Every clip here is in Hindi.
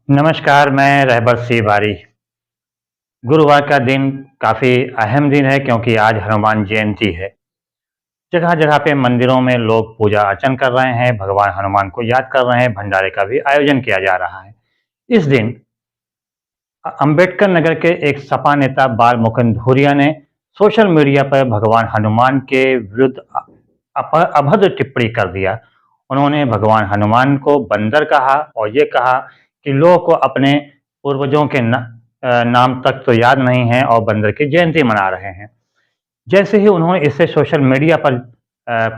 नमस्कार, मैं रहबर सिंह। गुरुवार का दिन काफ़ी अहम दिन है क्योंकि आज हनुमान जयंती है। जगह-जगह पे मंदिरों में लोग पूजा अर्चन कर रहे हैं, भगवान हनुमान को याद कर रहे हैं, भंडारे का भी आयोजन किया जा रहा है। इस दिन अम्बेडकर नगर के एक सपा नेता बाल मुकुंद धूरिया ने सोशल मीडिया पर भगवान हनुमान के विरुद्ध अभद्र टिप्पणी कर दिया। उन्होंने भगवान हनुमान को बंदर कहा और ये कहा कि लोगों को अपने पूर्वजों के नाम तक तो याद नहीं है और बंदर की जयंती मना रहे हैं। जैसे ही उन्होंने इसे सोशल मीडिया पर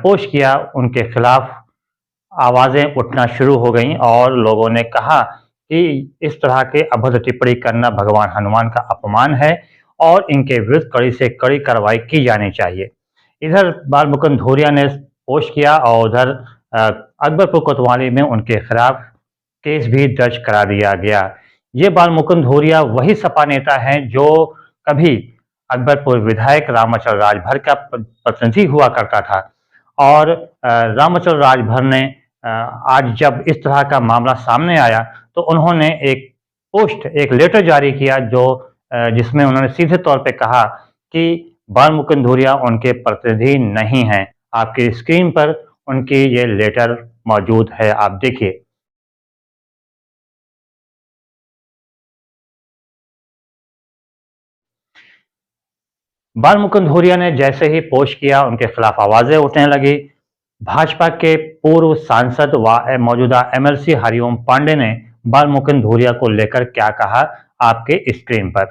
पोस्ट किया, उनके खिलाफ आवाज़ें उठना शुरू हो गईं और लोगों ने कहा कि इस तरह के अभद्र टिप्पणी करना भगवान हनुमान का अपमान है और इनके विरुद्ध कड़ी से कड़ी कार्रवाई की जानी चाहिए। इधर बाल मुकुंद धूरिया ने पोस्ट किया और उधर अकबरपुर कोतवाली में उनके खिलाफ केस भी दर्ज करा दिया गया। ये बाल मुकुंद धूरिया वही सपा नेता हैं जो कभी अकबरपुर विधायक रामाचल राजभर का प्रतिनिधि हुआ करता था और रामाचल राजभर ने आज जब इस तरह का मामला सामने आया तो उन्होंने एक लेटर जारी किया जो जिसमें उन्होंने सीधे तौर पे कहा कि बाल मुकुंद धूरिया उनके प्रतिनिधि नहीं हैं। आपकी स्क्रीन पर उनकी ये लेटर मौजूद है, आप देखिए। बाल मुकुंद धूरिया ने जैसे ही पोस्ट किया, उनके खिलाफ आवाजें उठने लगी। भाजपा के पूर्व सांसद व मौजूदा एमएलसी हरिओम पांडे ने बाल मुकुंद धूरिया को लेकर क्या कहा, आपके स्क्रीन पर।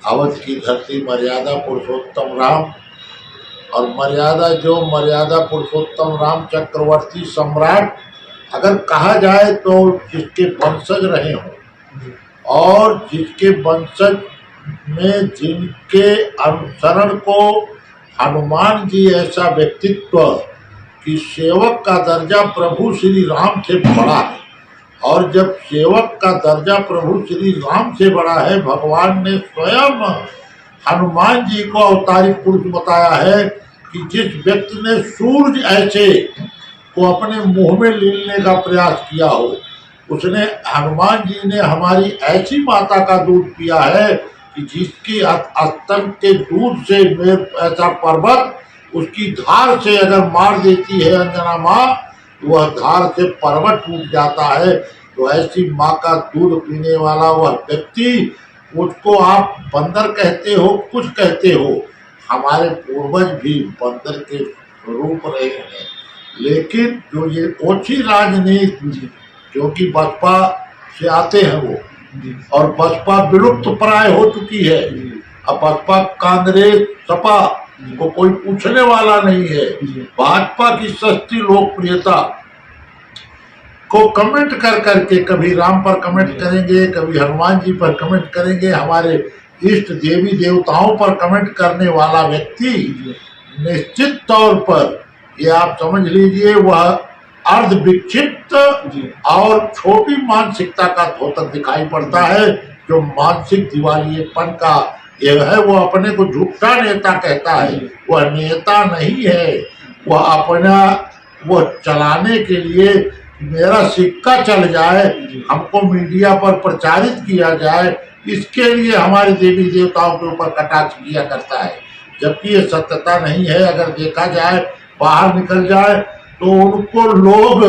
अवध की धरती मर्यादा पुरुषोत्तम राम और मर्यादा पुरुषोत्तम राम चक्रवर्ती सम्राट अगर कहा जाए तो जिसके वंशज रहे हों और जिसके वंशज में जिनके अनुसरण को हनुमान जी ऐसा व्यक्तित्व कि सेवक का दर्जा प्रभु श्री राम से बड़ा है। और जब सेवक का दर्जा प्रभु श्री राम से बड़ा है, भगवान ने स्वयं हनुमान जी को अवतारिक पुरुष बताया है कि जिस व्यक्ति ने सूर्य ऐसे को अपने मुंह में लेने का प्रयास किया हो, उसने हनुमान जी ने हमारी ऐसी माता का दूध पिया है कि जिसकी स्तन के दूध से ऐसा पर्वत उसकी धार से अगर मार देती है अंजना माँ, वह धार से पर्वत टूट जाता है। तो ऐसी माँ का दूध पीने वाला वह व्यक्ति, उसको आप बंदर कहते हो, कुछ कहते हो, हमारे पूर्वज भी बंदर के स्वरूप रहे हैं। लेकिन जो ये ओछी राजनीति जो कि बसपा से आते हैं वो, और बसपा विलुप्त प्राय हो चुकी है। अब बसपा कांग्रेस सपा को कोई पूछने वाला नहीं है। भाजपा की सस्ती लोकप्रियता को कमेंट कर करके कभी राम पर कमेंट करेंगे, कभी हनुमान जी पर कमेंट करेंगे, हमारे इष्ट देवी देवताओं पर कमेंट करने वाला व्यक्ति निश्चित तौर पर ये आप समझ लीजिए वह अर्ध विक्षिप्त और छोटी मानसिकता का धोतक दिखाई पड़ता है। जो मानसिक दिवालियेपन का ये है, वो अपने को झूठा नेता कहता है, वह नेता नहीं है। वह चलाने के लिए मेरा सिक्का चल जाए, हमको मीडिया पर प्रचारित किया जाए, इसके लिए हमारे देवी देवताओं के ऊपर कटाक्ष किया करता है, जबकि ये सत्यता नहीं है। अगर देखा जाए, बाहर निकल जाए तो उनको लोग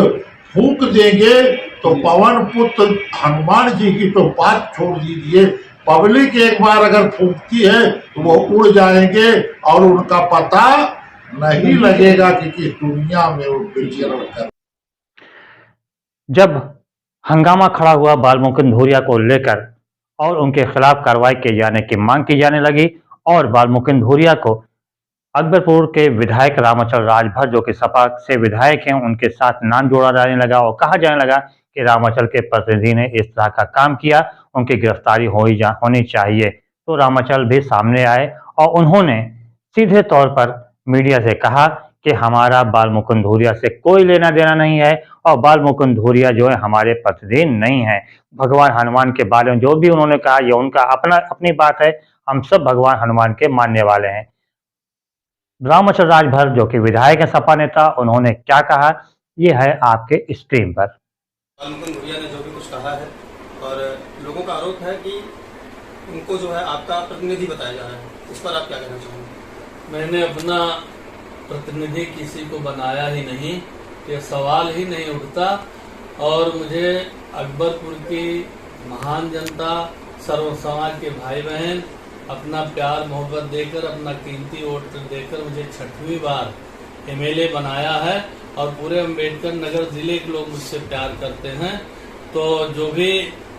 फूंक देंगे। तो पवन पुत्र हनुमान जी की तो बात छोड़ दीजिए, पब्लिक एक बार अगर फूंकती है तो वो उड़ जाएंगे और उनका पता नहीं लगेगा कि किस दुनिया में वो विचरण कर। जब हंगामा खड़ा हुआ बाल मुकुंद धूरिया को लेकर और उनके खिलाफ कार्रवाई किए जाने की मांग की जाने लगी और बाल मुकुंद धूरिया को अकबरपुर के विधायक रामाचल राजभर जो कि सपा से विधायक हैं, उनके साथ नाम जोड़ा जाने लगा और कहा जाने लगा कि रामाचल के प्रतिनिधि ने इस तरह का काम किया, उनकी गिरफ्तारी होनी चाहिए। तो रामाचल भी सामने आए और उन्होंने सीधे तौर पर मीडिया से कहा कि हमारा बाल मुकुंद धूरिया से कोई लेना देना नहीं है और बाल मुकुंद धूरिया जो है हमारे प्रतिनिधि नहीं है। भगवान हनुमान के बारे में जो भी उन्होंने कहा, यह उनका अपनी बात है, हम सब भगवान हनुमान के मानने वाले हैं। रामाचल राजभर जो कि विधायक है सपा नेता, उन्होंने क्या कहा, ये है आपके स्क्रीन पर। बाल मुकुंद धूरिया ने जो भी कुछ कुछ कहा है और लोगों का आरोप है कि उनको जो है आपका प्रतिनिधि बताया जा रहा है, इस पर आप क्या कहना चाहेंगे? मैंने अपना प्रतिनिधि किसी को बनाया ही नहीं, ये सवाल ही नहीं उठता। और मुझे अकबरपुर की महान जनता, सर्व समाज के भाई बहन अपना प्यार मोहब्बत देकर, अपना कीमती वोट देकर मुझे 6वीं बार एमएलए बनाया है और पूरे अम्बेडकर नगर जिले के लोग मुझसे प्यार करते हैं। तो जो भी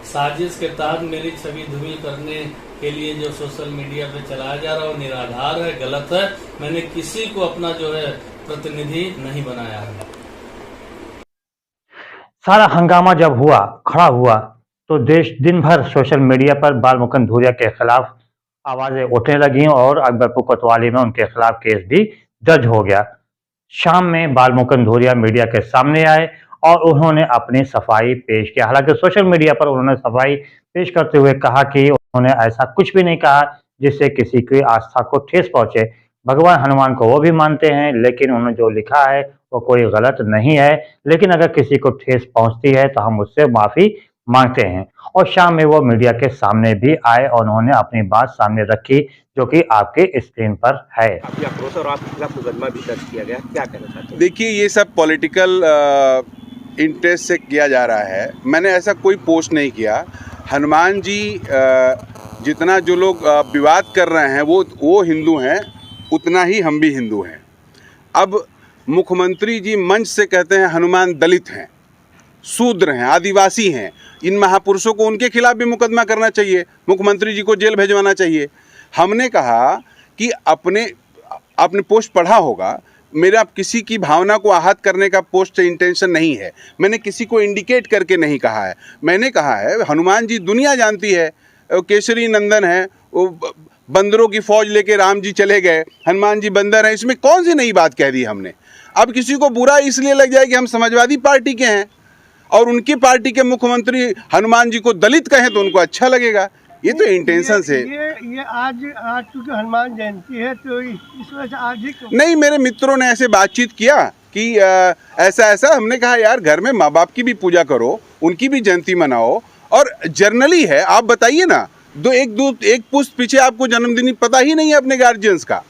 साजिश के तहत मेरी छवि धूमिल करने के लिए जो सोशल मीडिया पे चलाया जा रहा है वो निराधार है, गलत है। मैंने किसी को अपना जो है प्रतिनिधि नहीं बनाया है। सारा हंगामा जब खड़ा हुआ तो देश दिन भर सोशल मीडिया पर बालमुकुंद धूरिया के खिलाफ आवाजें उठने लगी और अकबरपुर कोतवाली में उनके खिलाफ केस भी दर्ज हो गया। शाम में बालमुकुंद धूरिया मीडिया के सामने आए और उन्होंने अपनी सफाई पेश किया। हालांकि सोशल मीडिया पर उन्होंने सफाई पेश करते हुए कहा कि उन्होंने ऐसा कुछ भी नहीं कहा जिससे किसी की आस्था को ठेस पहुंचे। भगवान हनुमान को वो भी मानते हैं, लेकिन उन्होंने जो लिखा है वो कोई गलत नहीं है, लेकिन अगर किसी को ठेस पहुंचती है तो हम उससे माफी मांगते हैं। और शाम में वो मीडिया के सामने भी आए और उन्होंने अपनी बात सामने रखी, जो कि आपके स्क्रीन पर है। और आपके खिलाफ मुकदमा भी दर्ज किया गया, क्या कहना चाहते हैं? देखिए, ये सब पॉलिटिकल इंटरेस्ट से किया जा रहा है। मैंने ऐसा कोई पोस्ट नहीं किया। हनुमान जी जितना जो लोग विवाद कर रहे हैं वो हिंदू हैं, उतना ही हम भी हिंदू हैं। अब मुख्यमंत्री जी मंच से कहते हैं हनुमान दलित हैं, शूद्र हैं, आदिवासी हैं। इन महापुरुषों को उनके खिलाफ भी मुकदमा करना चाहिए, मुख्यमंत्री जी को जेल भेजवाना चाहिए। हमने कहा कि आपने पोस्ट पढ़ा होगा, मेरा किसी की भावना को आहत करने का पोस्ट से इंटेंशन नहीं है। मैंने किसी को इंडिकेट करके नहीं कहा है। मैंने कहा है हनुमान जी दुनिया जानती है, केसरी नंदन है, वो बंदरों की फौज लेके राम जी चले गए, हनुमान जी बंदर हैं, इसमें कौन सी नई बात कह दी हमने? अब किसी को बुरा इसलिए लग जाए कि हम समाजवादी पार्टी के हैं और उनकी पार्टी के मुख्यमंत्री हनुमान जी को दलित कहें तो उनको अच्छा लगेगा। ये तो इंटेंशन से ये आज चूंकि हनुमान जयंती है तो इस वजह से आज ही नहीं, मेरे मित्रों ने ऐसे बातचीत किया कि ऐसा हमने कहा यार घर में माँ बाप की भी पूजा करो, उनकी भी जयंती मनाओ। और जर्नली है, आप बताइए ना, एक पुश्त पीछे आपको जन्मदिन पता ही नहीं है अपने गार्जियंस का।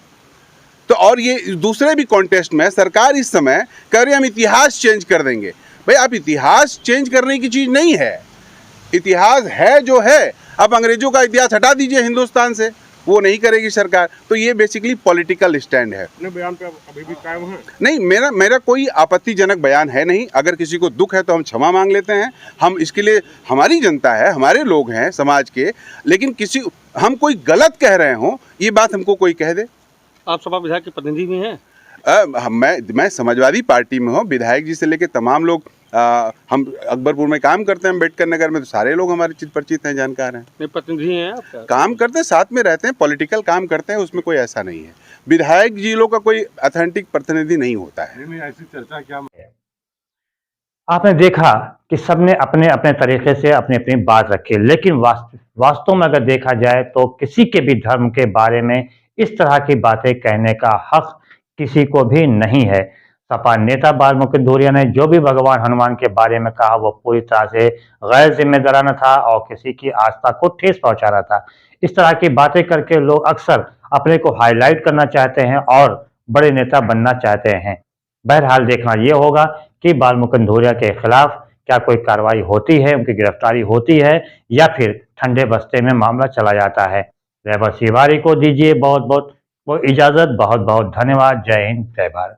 तो और ये दूसरे भी कॉन्टेस्ट में सरकार इस समय कह रही है हम इतिहास चेंज कर देंगे। भाई आप इतिहास चेंज करने की चीज़ नहीं है, इतिहास है जो है। अब अंग्रेजों का इतिहास हटा दीजिए हिंदुस्तान से, वो नहीं करेगी सरकार। तो ये बेसिकली पॉलिटिकल स्टैंड है। अपने बयान पे अभी भी कायम है? नहीं, मेरा कोई आपत्तिजनक बयान है नहीं। अगर किसी को दुख है तो हम क्षमा मांग लेते हैं। हम इसके लिए, हमारी जनता है, हमारे लोग हैं समाज के, लेकिन हम कोई गलत कह रहे हों ये बात हमको कोई कह दे। आप सपा विधायक के प्रतिनिधि भी हैं? मैं समाजवादी पार्टी में हूँ। विधायक जी से लेकर तमाम लोग, हम अकबरपुर में काम करते हैं, अम्बेडकर नगर में, तो सारे लोग हमारे चित परिचित हैं, जानकार हैं। नहीं, प्रतिनिधि हैं आप? काम करते हैं, साथ में रहते हैं, पॉलिटिकल काम करते हैं, उसमें कोई ऐसा नहीं है। विधायक जी लोग का कोई ऑथेंटिक प्रतिनिधि नहीं होता है। नहीं, ऐसी चर्चा क्या? आपने देखा कि सबने अपने अपने तरीके से अपनी अपनी बात रखी, लेकिन वास्तव में अगर देखा जाए तो किसी के भी धर्म के बारे में इस तरह की बातें कहने का हक किसी को भी नहीं है। सपा नेता बालमुकुंद धूरिया ने जो भी भगवान हनुमान के बारे में कहा वो पूरी तरह से गैर जिम्मेदाराना था और किसी की आस्था को ठेस पहुंचा रहा था। इस तरह की बातें करके लोग अक्सर अपने को हाईलाइट करना चाहते हैं और बड़े नेता बनना चाहते हैं। बहरहाल देखना ये होगा कि बालमुकुंद धूरिया के खिलाफ क्या कोई कार्रवाई होती है, उनकी गिरफ्तारी होती है या फिर ठंडे बस्ते में मामला चला जाता है। रहबर शिवारी को दीजिए बहुत बहुत इजाजत। बहुत बहुत धन्यवाद। जय हिंद, जय भारत।